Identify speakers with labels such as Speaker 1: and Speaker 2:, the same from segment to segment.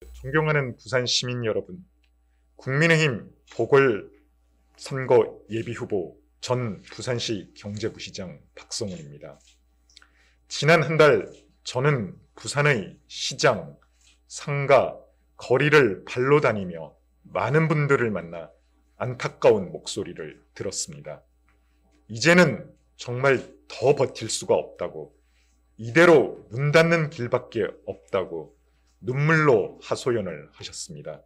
Speaker 1: 존경하는 부산 시민 여러분, 국민의힘 보궐선거 예비후보 전 부산시 경제부시장 박성훈입니다. 지난 한 달 저는 부산의 시장, 상가, 거리를 발로 다니며 많은 분들을 만나 안타까운 목소리를 들었습니다. 이제는 정말 더 버틸 수가 없다고, 이대로 문 닫는 길밖에 없다고 눈물로 하소연을 하셨습니다.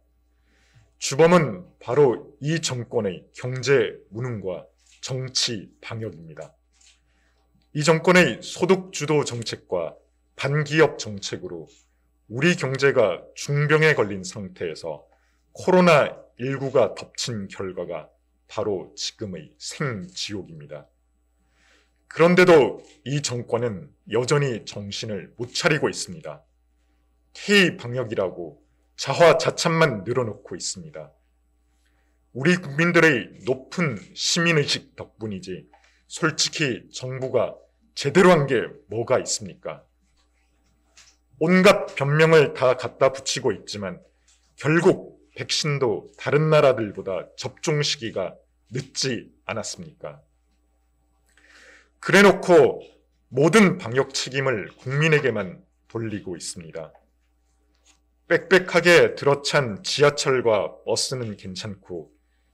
Speaker 1: 주범은 바로 이 정권의 경제 무능과 정치 방역입니다. 이 정권의 소득 주도 정책과 반기업 정책으로 우리 경제가 중병에 걸린 상태에서 코로나19가 덮친 결과가 바로 지금의 생지옥입니다. 그런데도 이 정권은 여전히 정신을 못 차리고 있습니다. K방역이라고 자화자찬만 늘어놓고 있습니다. 우리 국민들의 높은 시민의식 덕분이지 솔직히 정부가 제대로 한 게 뭐가 있습니까? 온갖 변명을 다 갖다 붙이고 있지만 결국 백신도 다른 나라들보다 접종 시기가 늦지 않았습니까? 그래놓고 모든 방역 책임을 국민에게만 돌리고 있습니다. 빽빽하게 들어찬 지하철과 버스는 괜찮고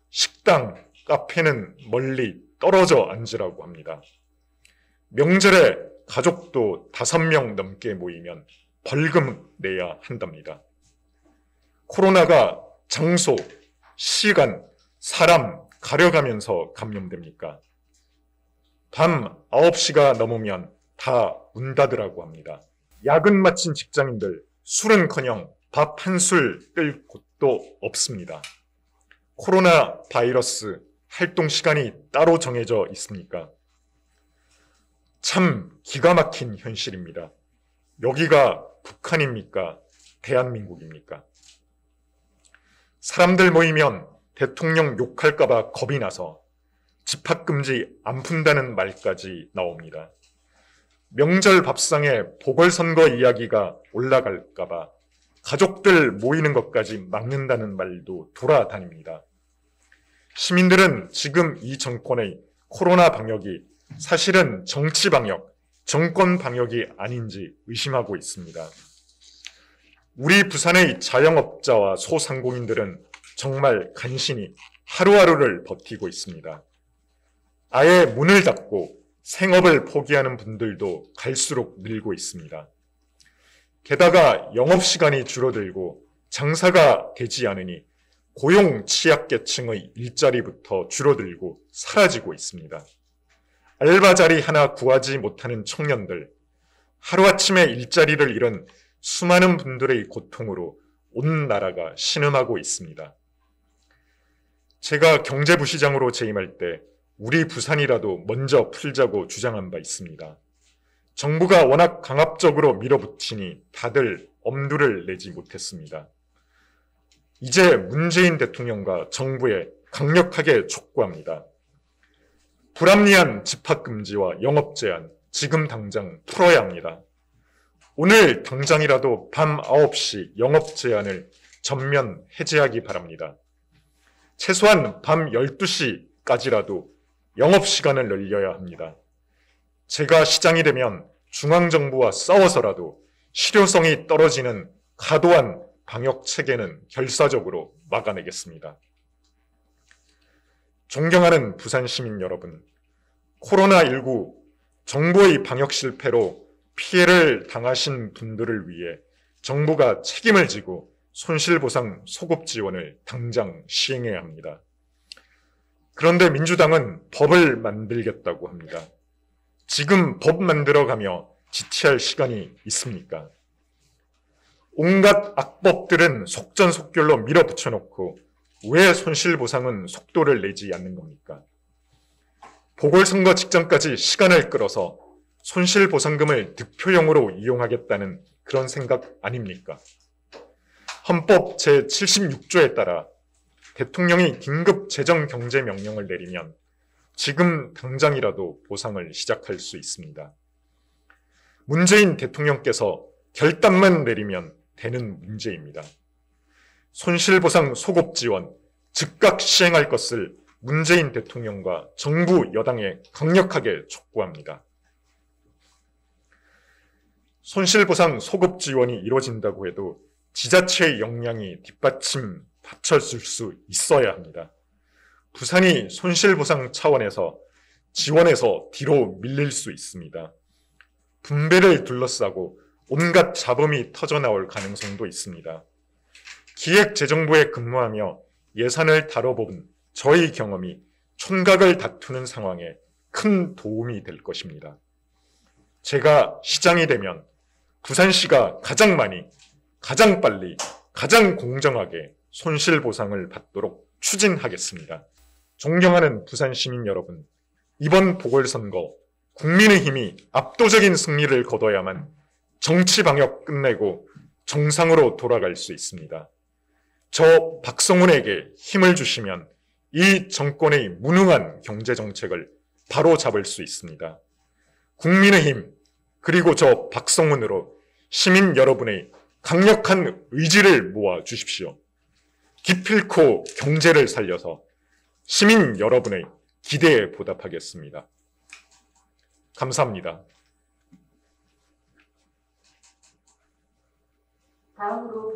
Speaker 1: 식당, 카페는 멀리 떨어져 앉으라고 합니다. 명절에 가족도 5명 넘게 모이면 벌금 내야 한답니다. 코로나가 장소, 시간, 사람 가려가면서 감염됩니까? 밤 9시가 넘으면 다 문 닫으라고 합니다. 야근 마친 직장인들 술은커녕 밥 한 술 뜰 곳도 없습니다. 코로나 바이러스 활동 시간이 따로 정해져 있습니까? 참 기가 막힌 현실입니다. 여기가 북한입니까? 대한민국입니까? 사람들 모이면 대통령 욕할까봐 겁이 나서 집합금지 안 푼다는 말까지 나옵니다. 명절 밥상에 보궐선거 이야기가 올라갈까봐 가족들 모이는 것까지 막는다는 말도 돌아다닙니다. 시민들은 지금 이 정권의 코로나 방역이 사실은 정치 방역, 정권 방역이 아닌지 의심하고 있습니다. 우리 부산의 자영업자와 소상공인들은 정말 간신히 하루하루를 버티고 있습니다. 아예 문을 닫고 생업을 포기하는 분들도 갈수록 늘고 있습니다. 게다가 영업시간이 줄어들고 장사가 되지 않으니 고용 취약계층의 일자리부터 줄어들고 사라지고 있습니다. 알바 자리 하나 구하지 못하는 청년들, 하루아침에 일자리를 잃은 수많은 분들의 고통으로 온 나라가 신음하고 있습니다. 제가 경제부시장으로 재임할 때 우리 부산이라도 먼저 풀자고 주장한 바 있습니다. 정부가 워낙 강압적으로 밀어붙이니 다들 엄두를 내지 못했습니다. 이제 문재인 대통령과 정부에 강력하게 촉구합니다. 불합리한 집합금지와 영업제한 지금 당장 풀어야 합니다. 오늘 당장이라도 밤 9시 영업제한을 전면 해제하기 바랍니다. 최소한 밤 12시까지라도 영업시간을 늘려야 합니다. 제가 시장이 되면 중앙정부와 싸워서라도 실효성이 떨어지는 과도한 방역체계는 결사적으로 막아내겠습니다. 존경하는 부산 시민 여러분, 코로나19 정부의 방역 실패로 피해를 당하신 분들을 위해 정부가 책임을 지고 손실보상 소급 지원을 당장 시행해야 합니다. 그런데 민주당은 법을 만들겠다고 합니다. 지금 법 만들어가며 지체할 시간이 있습니까? 온갖 악법들은 속전속결로 밀어붙여놓고 왜 손실보상은 속도를 내지 않는 겁니까? 보궐선거 직전까지 시간을 끌어서 손실보상금을 득표용으로 이용하겠다는 그런 생각 아닙니까? 헌법 제76조에 따라 대통령이 긴급 재정경제명령을 내리면 지금 당장이라도 보상을 시작할 수 있습니다. 문재인 대통령께서 결단만 내리면 되는 문제입니다. 손실보상 소급 지원 즉각 시행할 것을 문재인 대통령과 정부 여당에 강력하게 촉구합니다. 손실보상 소급 지원이 이루어진다고 해도 지자체의 역량이 받쳐줄 수 있어야 합니다. 부산이 손실보상 차원에서 지원에서 뒤로 밀릴 수 있습니다. 분배를 둘러싸고 온갖 잡음이 터져나올 가능성도 있습니다. 기획재정부에 근무하며 예산을 다뤄본 저희 경험이 촌각을 다투는 상황에 큰 도움이 될 것입니다. 제가 시장이 되면 부산시가 가장 많이, 가장 빨리, 가장 공정하게 손실보상을 받도록 추진하겠습니다. 존경하는 부산 시민 여러분, 이번 보궐선거 국민의힘이 압도적인 승리를 거둬야만 정치방역 끝내고 정상으로 돌아갈 수 있습니다. 저 박성훈에게 힘을 주시면 이 정권의 무능한 경제정책을 바로잡을 수 있습니다. 국민의힘 그리고 저 박성훈으로 시민 여러분의 강력한 의지를 모아 주십시오. 기필코 경제를 살려서 시민 여러분의 기대에 보답하겠습니다. 감사합니다.
Speaker 2: 다음으로